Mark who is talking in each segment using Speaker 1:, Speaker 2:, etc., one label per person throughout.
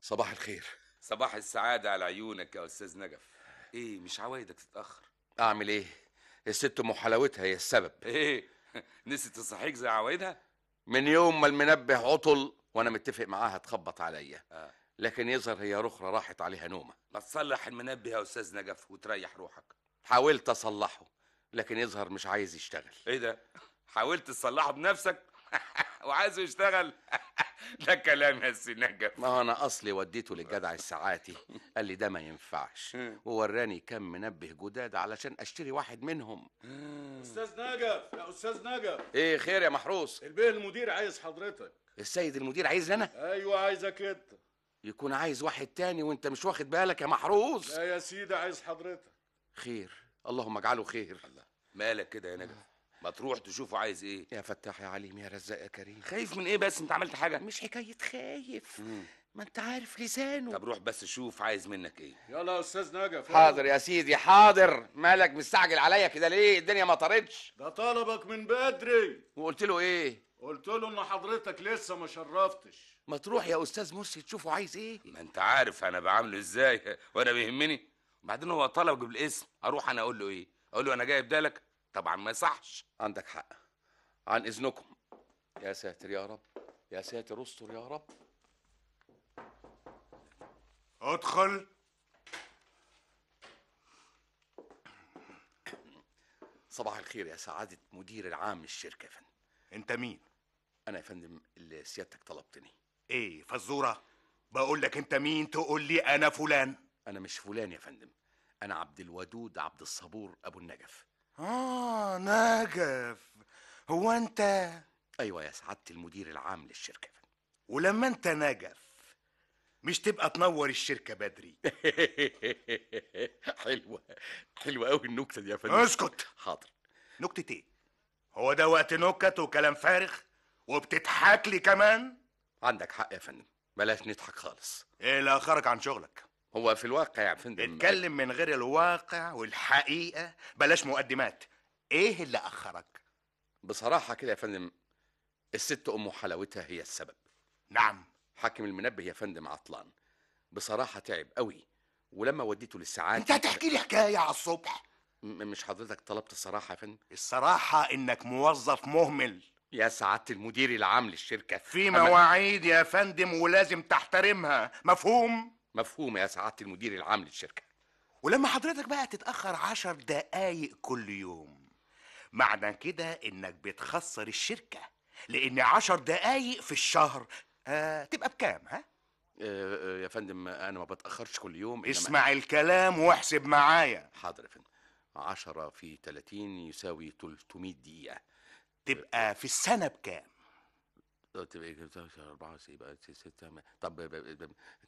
Speaker 1: صباح الخير.
Speaker 2: صباح السعادة على عيونك يا أستاذ نجف. إيه مش عوايدك تتأخر؟
Speaker 1: اعمل ايه؟ الست ام حلاوتها هي السبب.
Speaker 2: إيه نسيت تصحيك زي عوايدها؟
Speaker 1: من يوم ما المنبه عطل وانا متفق معاها تخبط عليا،
Speaker 2: آه.
Speaker 1: لكن يظهر هي رخرة راحت عليها نومة.
Speaker 2: ما تصلح المنبه يا أستاذ نجف وتريح روحك.
Speaker 1: حاولت اصلحه لكن يظهر مش عايز يشتغل.
Speaker 2: إيه ده؟ حاولت تصلحه بنفسك وعايزه يشتغل؟ ده كلام يا سي نجف.
Speaker 1: ما انا اصلي وديته للجدع الساعاتي، قال لي ده ما ينفعش ووراني كم منبه جداد علشان اشتري واحد منهم.
Speaker 3: استاذ نجف، يا استاذ نجف.
Speaker 1: ايه خير يا محروس؟
Speaker 3: البيه المدير عايز حضرتك.
Speaker 1: السيد المدير عايزني انا؟
Speaker 3: ايوه عايزك انت.
Speaker 1: يكون عايز واحد تاني وانت مش واخد بالك يا محروس؟
Speaker 3: لا يا سيدي عايز حضرتك.
Speaker 1: خير، اللهم اجعله خير.
Speaker 2: مالك كده يا نجف؟ ما تروح تشوفه عايز ايه؟
Speaker 1: يا فتاح يا عليم يا رزاق يا كريم.
Speaker 2: خايف من ايه بس؟ انت عملت حاجة؟
Speaker 1: مش حكاية خايف، ما انت عارف لسانه.
Speaker 2: طب روح بس شوف عايز منك ايه.
Speaker 3: يلا يا استاذ نجف.
Speaker 1: حاضر يا سيدي حاضر. مالك مستعجل عليا كده ليه؟ الدنيا ما طارتش.
Speaker 3: ده طلبك من بدري.
Speaker 1: وقلت له ايه؟
Speaker 3: قلت له ان حضرتك لسه ما شرفتش.
Speaker 1: ما تروح يا استاذ مرسي تشوفه عايز ايه.
Speaker 2: ما انت عارف انا بعامله ازاي وانا بيهمني. وبعدين هو طلب بالاسم، اروح انا اقول له ايه؟ اقول له انا جاي بدالك؟ طبعا ما يصحش.
Speaker 1: عندك حق. عن اذنكم. يا ساتر يا رب، يا ساتر استر يا رب.
Speaker 4: ادخل.
Speaker 1: صباح الخير يا سعادة مدير العام للشركة يا فندم.
Speaker 4: انت مين؟
Speaker 1: أنا يا فندم اللي سيادتك طلبتني.
Speaker 4: ايه فزورة؟ بقول لك انت مين تقول لي انا فلان؟
Speaker 1: أنا مش فلان يا فندم، أنا عبد الودود عبد الصبور أبو النجف.
Speaker 4: نجف. هو انت؟
Speaker 1: أيوة يا سعادة المدير العام للشركة يا فندم.
Speaker 4: ولما انت نجف مش تبقى تنور الشركة بدري؟
Speaker 1: حلوة حلوة أوي النكتة دي يا فندم.
Speaker 4: اسكت.
Speaker 1: حاضر.
Speaker 4: نكتة ايه؟ هو ده وقت نكت وكلام فارغ؟ وبتضحك لي كمان؟
Speaker 1: عندك حق يا فندم، بلاش نضحك خالص.
Speaker 4: ايه اللي اخرك عن شغلك؟
Speaker 1: هو في الواقع يا فندم
Speaker 4: اتكلم من غير الواقع والحقيقة، بلاش مقدمات. ايه اللي اخرك؟
Speaker 1: بصراحة كده يا فندم، الست أم حلاوتها هي السبب.
Speaker 4: نعم.
Speaker 1: حاكم المنبه يا فندم عطلان، بصراحة تعب قوي، ولما وديته للساعات.
Speaker 4: انت هتحكي لي حكاية على الصبح؟
Speaker 1: مش حضرتك طلبت الصراحة يا فندم؟
Speaker 4: الصراحة انك موظف مهمل
Speaker 1: يا سعادة المدير العام للشركة.
Speaker 4: في مواعيد يا فندم ولازم تحترمها، مفهوم؟
Speaker 1: مفهوم يا سعادة المدير العام للشركة.
Speaker 4: ولما حضرتك بقى تتأخر 10 دقايق كل يوم، معنى كده انك بتخسر الشركة، لان 10 دقايق في الشهر تبقى بكام؟ ها؟
Speaker 1: يا فندم أنا ما بتأخرش كل يوم.
Speaker 4: اسمع الكلام واحسب معايا.
Speaker 1: حاضر يا فندم. 10 في 30 يساوي 300 دقيقة.
Speaker 4: تبقى في السنة بكام؟
Speaker 1: تبقى 4 يبقى 6. طب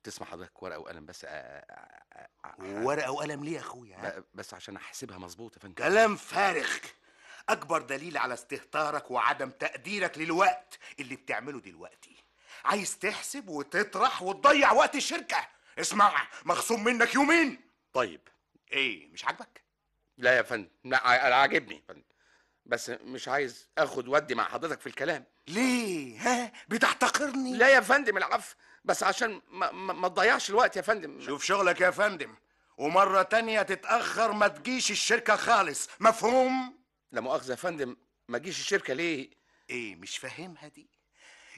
Speaker 1: تسمع حضرتك ورقة وقلم بس؟
Speaker 4: ورقة وقلم ليه يا اخويا؟
Speaker 1: بس عشان احسبها مظبوط يا فندم.
Speaker 4: كلام فارغ. اكبر دليل على استهتارك وعدم تقديرك للوقت اللي بتعمله دلوقتي. عايز تحسب وتطرح وتضيع وقت الشركة. اسمع، مخصوم منك يومين.
Speaker 1: طيب.
Speaker 4: ايه مش عاجبك؟
Speaker 1: لا يا فندم، لا انا عاجبني يا فندم، بس مش عايز اخد ودي مع حضرتك في الكلام.
Speaker 4: ليه؟ ها بتحتقرني؟
Speaker 1: لا يا فندم العفو، بس عشان ما تضيعش الوقت يا فندم.
Speaker 4: شوف شغلك يا فندم، ومرة تانية تتأخر ما تجيش الشركة خالص، مفهوم؟
Speaker 1: لا مؤاخذة يا فندم، ما اجيش الشركة ليه؟
Speaker 4: ايه مش فاهمها دي؟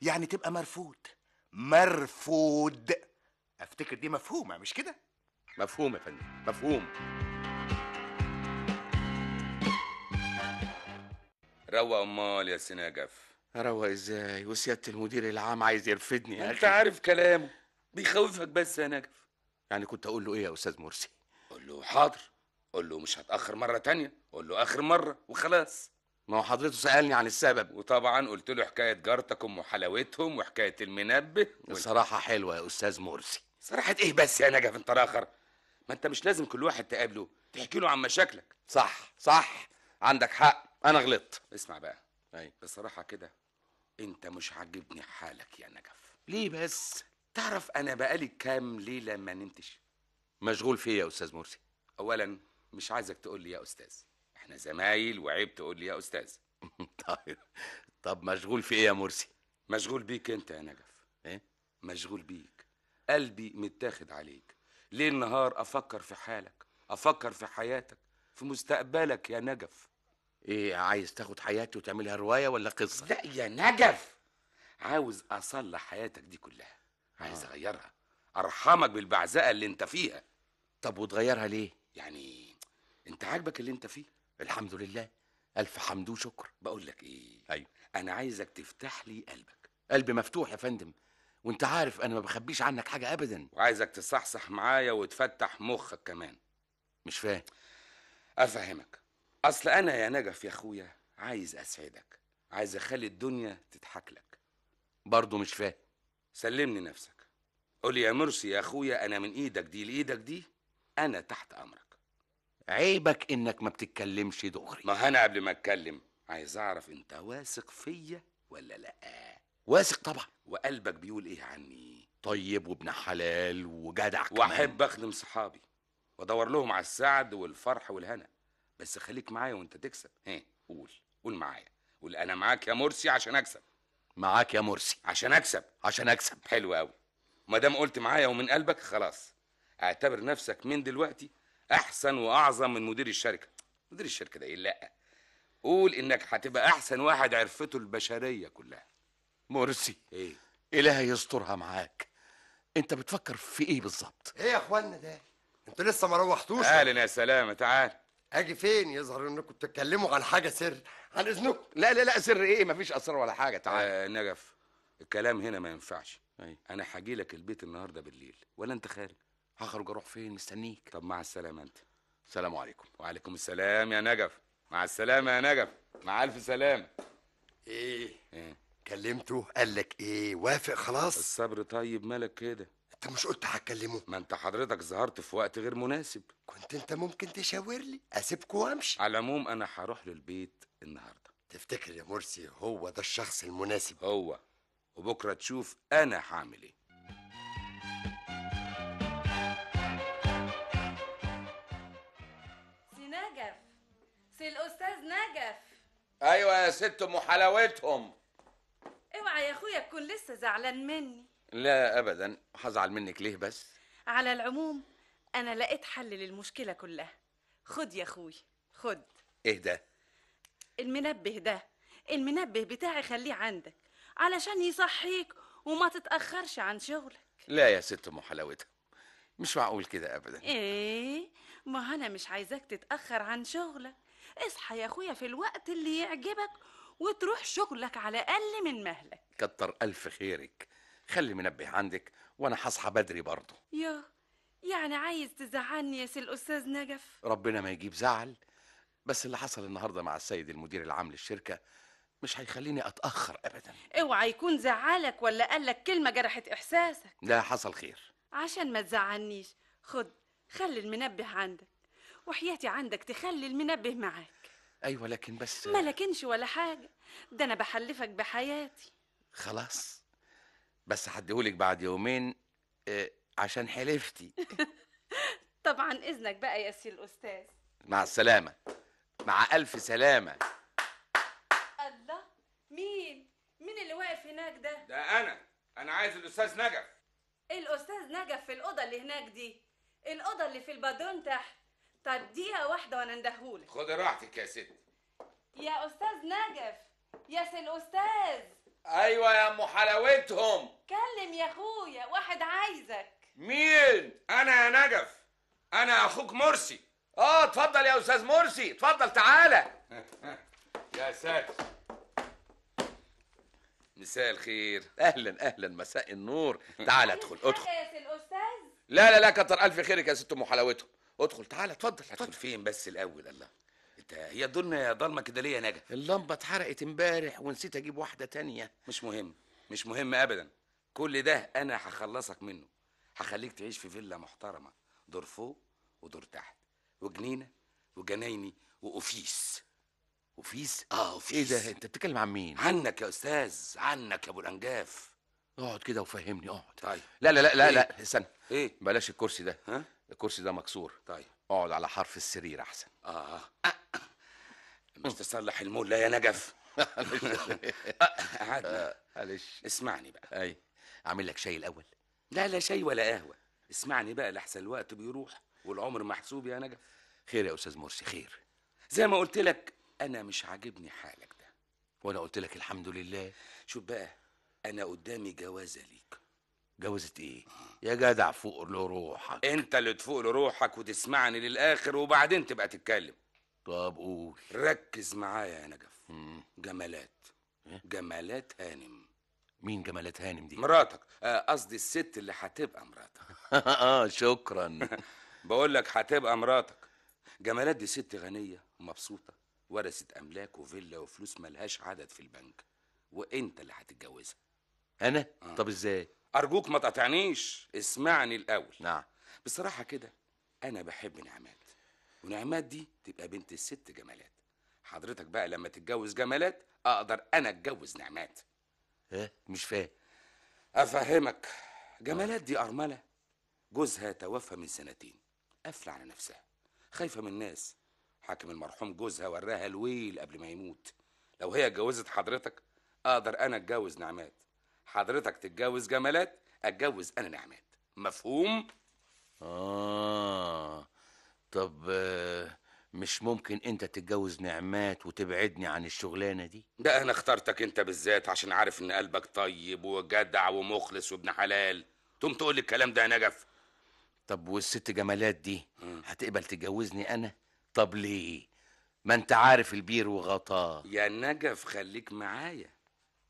Speaker 4: يعني تبقى مرفوض. مرفوض. افتكر دي مفهومة مش كده؟
Speaker 1: مفهوم يا فندم، مفهوم.
Speaker 2: روق امال يا سي نجف.
Speaker 1: اروق ازاي وسيادة المدير العام عايز يرفدني يا
Speaker 2: انت
Speaker 1: اخي؟
Speaker 2: عارف كلامه بيخوفك بس يا نجف.
Speaker 1: يعني كنت اقول له ايه يا استاذ مرسي؟
Speaker 2: قول له حاضر، قول له مش هتأخر مرة تانية، قول له آخر مرة وخلاص.
Speaker 1: ما هو حضرته سألني عن السبب،
Speaker 2: وطبعا قلت له حكاية جارتك أم حلاوتهم وحكاية المنبه
Speaker 1: الصراحة حلوة يا استاذ مرسي.
Speaker 2: صراحة إيه بس يا نجف أنت آخر؟ ما أنت مش لازم كل واحد تقابله تحكي له عن مشاكلك.
Speaker 1: صح عندك حق، انا غلطت.
Speaker 2: اسمع بقى،
Speaker 1: أي.
Speaker 2: بصراحة كده أنت مش عاجبني حالك يا نجف.
Speaker 1: ليه بس؟
Speaker 2: تعرف أنا بقالي كام ليلة ما نمتش؟
Speaker 1: مشغول في ايه يا استاذ مرسي؟
Speaker 2: أولا مش عايزك تقول لي يا أستاذ، إحنا زمايل وعيب تقول لي يا أستاذ.
Speaker 1: طب مشغول في ايه يا مرسي؟
Speaker 2: مشغول بيك أنت يا نجف.
Speaker 1: ايه؟
Speaker 2: مشغول بيك. قلبي متاخد عليك. ليل نهار افكر في حالك، افكر في حياتك، في مستقبلك يا نجف.
Speaker 1: ايه عايز تاخد حياتي وتعملها روايه ولا قصه؟
Speaker 2: لا يا نجف، عاوز اصلح حياتك دي كلها، عايز اغيرها، ارحمك بالبعزقه اللي انت فيها.
Speaker 1: طب وتغيرها ليه؟
Speaker 2: يعني انت عاجبك اللي انت فيه؟
Speaker 1: الحمد لله، الف حمد وشكر.
Speaker 2: بقول لك ايه،
Speaker 1: ايوه،
Speaker 2: انا عايزك تفتح لي قلبك.
Speaker 1: قلبي مفتوح يا فندم، وانت عارف انا ما بخبيش عنك حاجه ابدا.
Speaker 2: وعايزك تصحصح معايا وتفتح مخك كمان.
Speaker 1: مش فاهم.
Speaker 2: افهمك. اصل انا يا نجف يا اخويا عايز اسعدك، عايز اخلي الدنيا تضحك لك.
Speaker 1: برضه مش فاهم.
Speaker 2: سلمني نفسك، قول لي يا مرسي يا اخويا، انا من ايدك دي لايدك دي انا تحت امرك.
Speaker 1: عيبك انك ما بتتكلمش دغري.
Speaker 2: ما انا قبل ما اتكلم عايز اعرف انت واثق فيا ولا لا.
Speaker 1: واثق طبعا.
Speaker 2: وقلبك بيقول ايه عني؟
Speaker 1: طيب وابن حلال وجدع كمان.
Speaker 2: واحب اخدم صحابي وادور لهم على السعد والفرح والهنا، بس خليك معايا وانت تكسب. قول معايا، قول انا معاك يا مرسي عشان اكسب.
Speaker 1: معاك يا مرسي
Speaker 2: عشان اكسب.
Speaker 1: عشان اكسب.
Speaker 2: حلو قوي. ما دام قلت معايا ومن قلبك خلاص، اعتبر نفسك من دلوقتي احسن واعظم من مدير الشركه. مدير الشركه ده ايه؟ لا، قول انك هتبقى احسن واحد عرفته البشريه كلها.
Speaker 1: مرسي،
Speaker 2: ايه؟
Speaker 1: إلهي يسترها معاك. انت بتفكر في ايه بالظبط؟
Speaker 5: ايه يا اخوانا ده؟ انتوا لسه ما روحتوش؟
Speaker 2: اهلا يا سلامه، تعال.
Speaker 5: اجي فين؟ يظهر انكم بتتكلموا عن حاجه سر، عن اذنكم.
Speaker 1: لا لا لا، سر ايه؟ مفيش اسرار ولا حاجه. تعال.
Speaker 2: نجف، الكلام هنا ما ينفعش.
Speaker 1: أيوة.
Speaker 2: انا هاجي لك البيت النهارده بالليل، ولا انت خارج؟
Speaker 1: هخرج اروح فين؟ مستنيك.
Speaker 2: طب مع السلامه انت.
Speaker 1: السلام عليكم.
Speaker 2: وعليكم السلام يا نجف. مع السلامه يا نجف، مع الف سلامه.
Speaker 5: ايه؟
Speaker 2: ايه؟
Speaker 5: كلمته؟ قال لك ايه؟ وافق خلاص؟
Speaker 2: الصبر طيب، مالك كده؟
Speaker 5: انت مش قلت هتكلمه؟
Speaker 2: ما انت حضرتك ظهرت في وقت غير مناسب.
Speaker 5: كنت انت ممكن تشاور لي اسيبكم وامشي.
Speaker 2: على العموم انا هروح له البيت النهارده.
Speaker 5: تفتكر يا مرسي هو ده الشخص المناسب؟
Speaker 2: هو، وبكره تشوف انا هعمل ايه.
Speaker 6: سي نجف، سي الاستاذ نجف.
Speaker 1: ايوه يا ست ام حلاوتهم.
Speaker 6: اوعى يا اخويا تكون لسه زعلان مني.
Speaker 1: لا ابدا، هزعل منك ليه بس؟
Speaker 6: على العموم انا لقيت حل للمشكله كلها. خد يا اخويا، خد.
Speaker 1: ايه ده؟
Speaker 6: المنبه ده، المنبه بتاعي خليه عندك علشان يصحيك وما تتاخرش عن شغلك.
Speaker 1: لا يا ست ام حلاوتها، مش معقول كده ابدا.
Speaker 6: ايه؟ ما انا مش عايزاك تتاخر عن شغلك. اصحى يا اخويا في الوقت اللي يعجبك وتروح شغلك على اقل من مهلك.
Speaker 1: كتر الف خيرك. خلي المنبه عندك وانا هصحى بدري برضه.
Speaker 6: يعني عايز تزعلني يا سي الاستاذ نجف؟
Speaker 1: ربنا ما يجيب زعل، بس اللي حصل النهارده مع السيد المدير العام للشركه مش هيخليني اتاخر ابدا.
Speaker 6: اوعى يكون زعلك ولا قالك كلمه جرحت احساسك.
Speaker 1: لا، حصل خير.
Speaker 6: عشان ما تزعلنيش خلي المنبه عندك، وحياتي عندك تخلي المنبه معاك.
Speaker 1: ايوه لكن بس.
Speaker 6: ما لكنش ولا حاجه، ده انا بحلفك بحياتي.
Speaker 1: خلاص، بس هديهولك بعد يومين عشان حلفتي.
Speaker 6: طبعا اذنك بقى يا سي الاستاذ.
Speaker 1: مع السلامه. مع الف سلامه.
Speaker 6: الله، مين اللي واقف هناك ده؟
Speaker 2: ده انا عايز الاستاذ نجف.
Speaker 6: الاستاذ نجف في الاوضه اللي هناك دي، الاوضه اللي في البادرون تحت. طب دقيقه واحده وانا اندهولك.
Speaker 2: خدي راحتك يا ست.
Speaker 6: يا استاذ نجف، يا سي الاستاذ.
Speaker 1: ايوه يا ام حلاوتهم.
Speaker 6: كلم يا اخويا، واحد عايزك.
Speaker 1: مين؟
Speaker 2: انا يا نجف، انا اخوك مرسي.
Speaker 1: اتفضل يا استاذ مرسي، اتفضل تعالى.
Speaker 2: يا ساتر. مساء الخير.
Speaker 1: اهلا مساء النور. تعالى ادخل ادخل.
Speaker 6: يا سي الاستاذ.
Speaker 1: لا كتر الف خيرك يا ست ام حلاوتهم. ادخل تعالى، اتفضل.
Speaker 2: ادخل فين بس الاول؟ الله، انت هي الدنيا ضلمه كده ليه يا نجف؟
Speaker 1: اللمبه اتحرقت امبارح ونسيت اجيب واحده تانية.
Speaker 2: مش مهم ابدا. كل ده انا هخلصك منه. هخليك تعيش في فيلا محترمه، دور فوق ودور تحت، وجنينه وجنايني واوفيس.
Speaker 1: وفيس؟
Speaker 2: اوفيس.
Speaker 1: ايه ده؟ انت بتتكلم عن مين؟
Speaker 2: عنك يا استاذ، عنك يا ابو الانجاف.
Speaker 1: اقعد كده وفهمني، اقعد.
Speaker 2: طيب.
Speaker 1: لا استنى.
Speaker 2: ايه؟
Speaker 1: بلاش الكرسي ده.
Speaker 2: ها؟
Speaker 1: الكرسي ده مكسور.
Speaker 2: طيب.
Speaker 1: اقعد على حرف السرير احسن.
Speaker 2: مش تصلح المولة يا نجف. قعدنا.
Speaker 1: معلش.
Speaker 2: اسمعني بقى.
Speaker 1: اي، اعمل لك شاي الاول؟
Speaker 2: لا لا شاي ولا قهوه. اسمعني بقى لحسن الوقت بيروح والعمر محسوب يا نجف.
Speaker 1: خير يا استاذ مرسي، خير.
Speaker 2: زي ما قلت لك انا مش عاجبني حالك ده.
Speaker 1: وانا قلت لك الحمد لله.
Speaker 2: شوف بقى، انا قدامي جوازه ليك.
Speaker 1: جوازة ايه يا جدع؟ فوق لروحك.
Speaker 2: انت اللي تفوق لروحك وتسمعني للاخر وبعدين تبقى تتكلم.
Speaker 1: طب قول.
Speaker 2: ركز معايا يا نجف. جمالات. جمالات هانم.
Speaker 1: مين جمالات هانم دي؟
Speaker 2: مراتك، قصدي الست اللي هتبقى مراتك.
Speaker 1: شكرا.
Speaker 2: بقول لك هتبقى مراتك. جمالات دي ست غنيه ومبسوطه، ورثت املاك وفيلا وفلوس ملهاش عدد في البنك، وانت اللي هتتجوزها.
Speaker 1: انا؟ طب ازاي؟
Speaker 2: ارجوك ما تقاطعنيش، اسمعني الاول.
Speaker 1: نعم.
Speaker 2: بصراحه كده انا بحب نعمات، ونعمات دي تبقى بنت الست جمالات. حضرتك بقى لما تتجوز جمالات اقدر انا اتجوز نعمات.
Speaker 1: مش فاهم.
Speaker 2: افهمك. جمالات دي ارمله، جوزها توفى من 2 سنين، قافله على نفسها، خايفه من الناس. حاكم المرحوم جوزها وراها الويل قبل ما يموت. لو هي اتجوزت حضرتك اقدر انا اتجوز نعمات. حضرتك تتجوز جمالات، اتجوز انا نعمات. مفهوم؟
Speaker 1: طب مش ممكن انت تتجوز نعمات وتبعدني عن الشغلانه دي؟
Speaker 2: ده انا اخترتك انت بالذات عشان عارف ان قلبك طيب وجدع ومخلص وابن حلال. تقوم تقول لي الكلام ده يا نجف؟
Speaker 1: طب والست جمالات دي هتقبل تتجوزني انا؟ طب ليه؟ ما انت عارف البير وغطاه.
Speaker 2: يا نجف خليك معايا،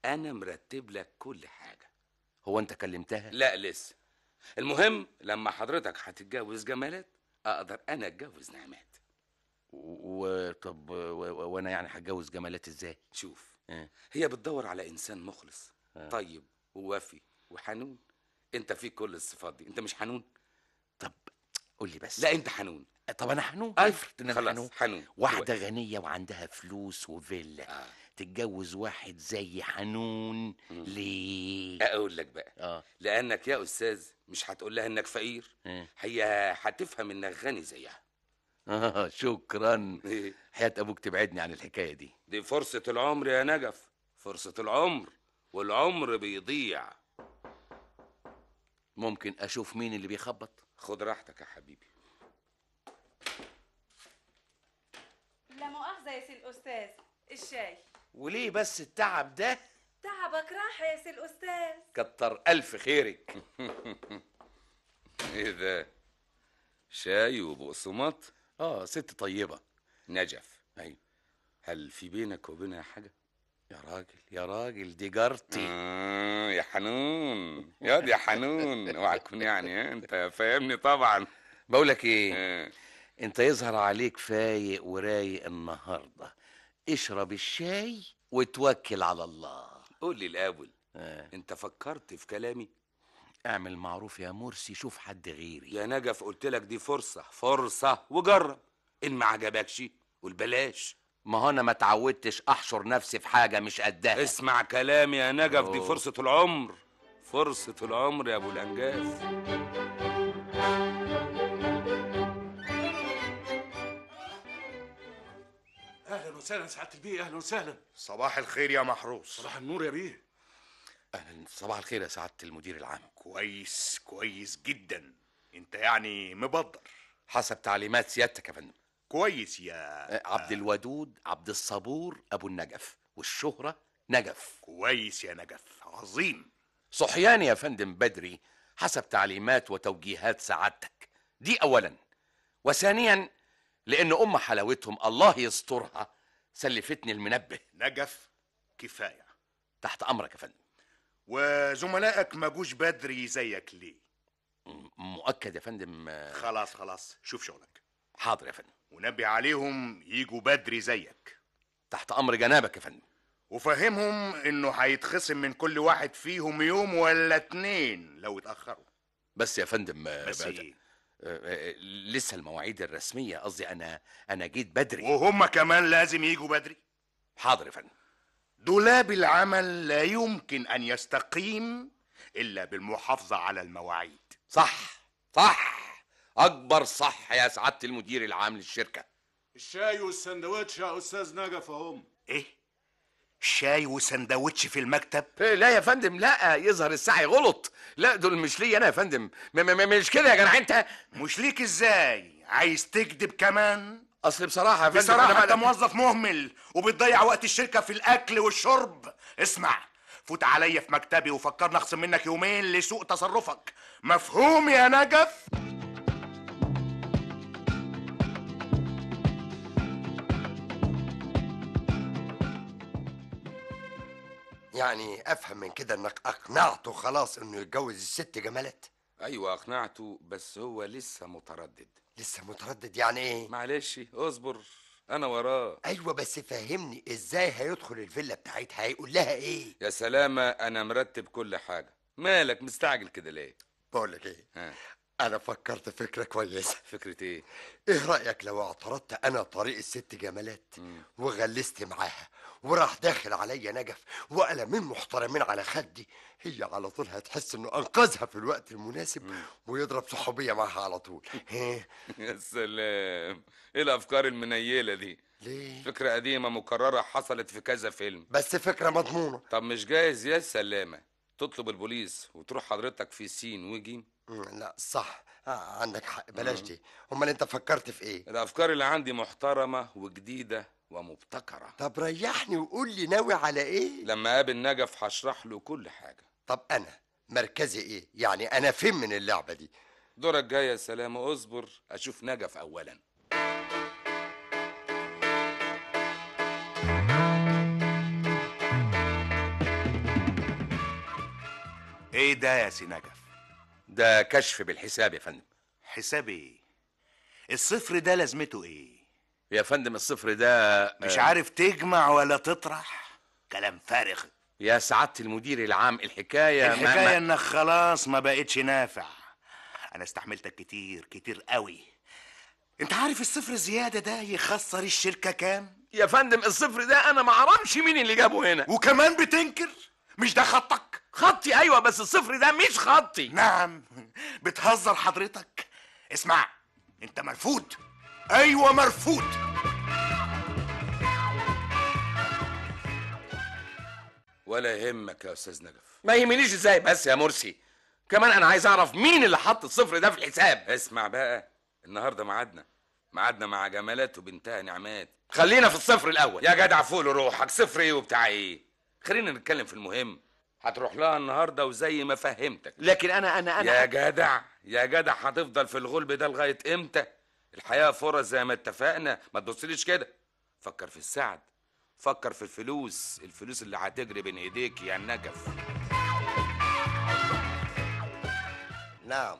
Speaker 2: انا مرتب لك كل حاجه.
Speaker 1: هو انت كلمتها؟
Speaker 2: لا لسه. المهم لما حضرتك هتتجوز جمالات اقدر انا اتجوز نعمات.
Speaker 1: طب وانا يعني هتجوز جمالات ازاي؟
Speaker 2: شوف، هي بتدور على انسان مخلص طيب ووفي وحنون. انت فيك كل الصفات دي، انت مش حنون؟
Speaker 1: طب قول لي بس.
Speaker 2: لا انت حنون.
Speaker 1: طب انا حنون.
Speaker 2: افرض
Speaker 1: ان انا
Speaker 2: خلاص حنون.
Speaker 1: واحده غنيه وعندها فلوس وفيلا تتجوز واحد زي حنون ليه؟
Speaker 2: اقول لك بقى. لانك يا استاذ مش هتقول لها انك فقير. هي هتفهم انك غني زيها.
Speaker 1: شكرا. حياة ابوك تبعدني عن الحكايه دي.
Speaker 2: دي فرصه العمر يا نجف، فرصه العمر، والعمر بيضيع.
Speaker 1: ممكن اشوف مين اللي بيخبط؟
Speaker 2: خد راحتك يا حبيبي.
Speaker 6: لا مؤاخذة يا سي الأستاذ، الشاي.
Speaker 1: وليه بس التعب ده؟
Speaker 6: تعبك راحة يا سي الأستاذ.
Speaker 1: كتر ألف خيرك.
Speaker 2: ايه ده؟ شاي وبقسماط؟
Speaker 1: ست طيبة.
Speaker 2: نجف.
Speaker 1: أيوة.
Speaker 2: هل في بينك وبينها حاجة؟
Speaker 1: يا راجل دي جارتي.
Speaker 2: يا حنون يا حنون. اوعى تكون يعني انت فاهمني طبعا.
Speaker 1: بقولك ايه، انت يظهر عليك فايق ورايق النهارده. اشرب الشاي وتوكل على الله.
Speaker 2: قول لي الاول، انت فكرت في كلامي؟
Speaker 1: اعمل معروف يا مرسي، شوف حد غيري.
Speaker 2: يا نجف قلت لك دي فرصة وجرب. ان ما عجبكش قول بلاش.
Speaker 1: ما هو انا ما اتعودتش احشر نفسي في حاجه مش قدها.
Speaker 2: اسمع كلامي يا نجف، دي فرصة العمر، فرصة العمر يا ابو الانجاز.
Speaker 3: اهلا وسهلا سعاده البيه، اهلا وسهلا.
Speaker 4: صباح الخير يا محروس.
Speaker 3: صباح النور يا بيه.
Speaker 1: اهلا، صباح الخير يا سعاده المدير العام.
Speaker 4: كويس جدا. انت يعني مبدر.
Speaker 1: حسب تعليمات سيادتك يا فندم.
Speaker 4: كويس يا
Speaker 1: عبد الودود عبد الصبور ابو النجف، والشهره نجف.
Speaker 4: كويس يا نجف، عظيم.
Speaker 1: صحيان يا فندم بدري حسب تعليمات وتوجيهات سعادتك دي اولا، وثانيا لان حلاوتهم الله يسترها سلفتني المنبه.
Speaker 4: نجف كفايه.
Speaker 1: تحت امرك يا فندم.
Speaker 4: وزملائك ما جوش بدري زيك ليه؟
Speaker 1: مؤكد يا فندم.
Speaker 4: خلاص شوف شغلك.
Speaker 1: حاضر يا فندم.
Speaker 4: ونبي عليهم يجوا بدري زيك.
Speaker 1: تحت امر جنابك يا فندم.
Speaker 4: وفهمهم انه هيتخصم من كل واحد فيهم يوم ولا 2 لو اتاخروا.
Speaker 1: بس يا فندم
Speaker 4: بس ايه؟
Speaker 1: لسه المواعيد الرسميه، قصدي انا جيت بدري.
Speaker 4: وهم كمان لازم يجوا بدري.
Speaker 1: حاضر يا فندم.
Speaker 4: دولاب العمل لا يمكن ان يستقيم الا بالمحافظه على المواعيد.
Speaker 1: صح اكبر صح يا سعاده المدير العام للشركه.
Speaker 3: الشاي والسندوتش يا استاذ نجف اهم.
Speaker 4: ايه؟ شاي وسندوتش في المكتب؟
Speaker 1: لا يا فندم، لا، يظهر السعي غلط. لا، دول مش ليا انا يا فندم. مش كده يا جدع انت.
Speaker 4: مش ليك ازاي؟ عايز تكذب كمان؟
Speaker 1: اصل بصراحه يا فندم
Speaker 4: بصراحة انت
Speaker 1: أنا
Speaker 4: موظف مهمل وبتضيع وقت الشركة في الأكل والشرب. اسمع، فوت عليا في مكتبي وفكرنا أخصم منك يومين لسوء تصرفك. مفهوم يا نجف؟
Speaker 5: يعني افهم من كده انك اقنعته خلاص انه يتجوز الست جمالات؟
Speaker 2: ايوه اقنعته، بس هو لسه متردد.
Speaker 5: لسه متردد يعني ايه؟
Speaker 2: معلش اصبر، انا وراه.
Speaker 5: ايوه بس فهمني ازاي هيدخل الفيلا بتاعتها، هيقول لها ايه؟
Speaker 2: يا سلامة، انا مرتب كل حاجة. مالك مستعجل كده ليه؟
Speaker 5: بقول لك ايه،
Speaker 2: ها،
Speaker 5: انا فكرت فكره كويسه.
Speaker 2: فكرة ايه؟
Speaker 5: ايه رايك لو اعترضت انا طريق الست جمالات وغلست معاها، وراح داخل عليا نجف وقلمين محترمين على خدي، هي على طول هتحس انه انقذها في الوقت المناسب ويضرب صحوبيه معاها على طول. ها؟
Speaker 2: يا سلام، ايه الافكار المنيلة دي؟
Speaker 5: ليه؟
Speaker 2: فكرة قديمة مكررة حصلت في كذا فيلم.
Speaker 5: بس فكره مضمونه.
Speaker 2: طب مش جايز يا سلامة تطلب البوليس وتروح حضرتك في سين وجيم؟
Speaker 5: لا صح، عندك حق، بلاش دي. امال انت فكرت في ايه؟
Speaker 2: الافكار اللي عندي محترمة وجديدة ومبتكرة.
Speaker 5: طب ريحني وقول لي ناوي على ايه؟
Speaker 2: لما اقابل نجف هشرح له كل حاجة.
Speaker 5: طب انا مركزي ايه؟ يعني انا فين من اللعبه دي؟
Speaker 2: دورك جاي يا سلامة، اصبر اشوف نجف اولا.
Speaker 4: ايه ده يا سي نجف؟
Speaker 1: ده كشف بالحساب يا فندم.
Speaker 4: حساب ايه؟ الصفر ده لازمته ايه؟
Speaker 1: يا فندم الصفر ده
Speaker 4: مش عارف تجمع ولا تطرح؟ كلام فارغ.
Speaker 1: يا سعاده المدير العام، الحكايه
Speaker 4: الحكاية انك خلاص ما بقتش نافع. انا استحملتك كتير كتير قوي. انت عارف الصفر الزيادة ده يخسر الشركة كام؟
Speaker 1: يا فندم الصفر ده انا ما اعرفش مين اللي جابه هنا.
Speaker 4: وكمان بتنكر؟ مش ده خطك؟
Speaker 1: خطي ايوه، بس الصفر ده مش خطي.
Speaker 4: نعم، بتهزر حضرتك. اسمع، انت مرفوض. ايوه مرفوض.
Speaker 2: ولا يهمك يا استاذ نجف.
Speaker 1: ما يهمنيش ازاي بس يا مرسي، كمان انا عايز اعرف مين اللي حط الصفر ده في الحساب.
Speaker 2: اسمع بقى، النهارده ميعادنا مع جمالات وبنتها نعمات.
Speaker 1: خلينا في الصفر الاول.
Speaker 2: يا جدع فوق روحك، صفر ايه وبتاع ايه؟ خلينا نتكلم في المهم. هتروح لها النهارده وزي ما فهمتك.
Speaker 1: لكن انا
Speaker 2: يا جدع يا جدع، هتفضل في الغلب ده لغايه امتى؟ الحياه فرص زي ما اتفقنا، ما تبصليش كده. فكر في السعد، فكر في الفلوس اللي هتجري بين ايديك يا نجف.
Speaker 5: نعم.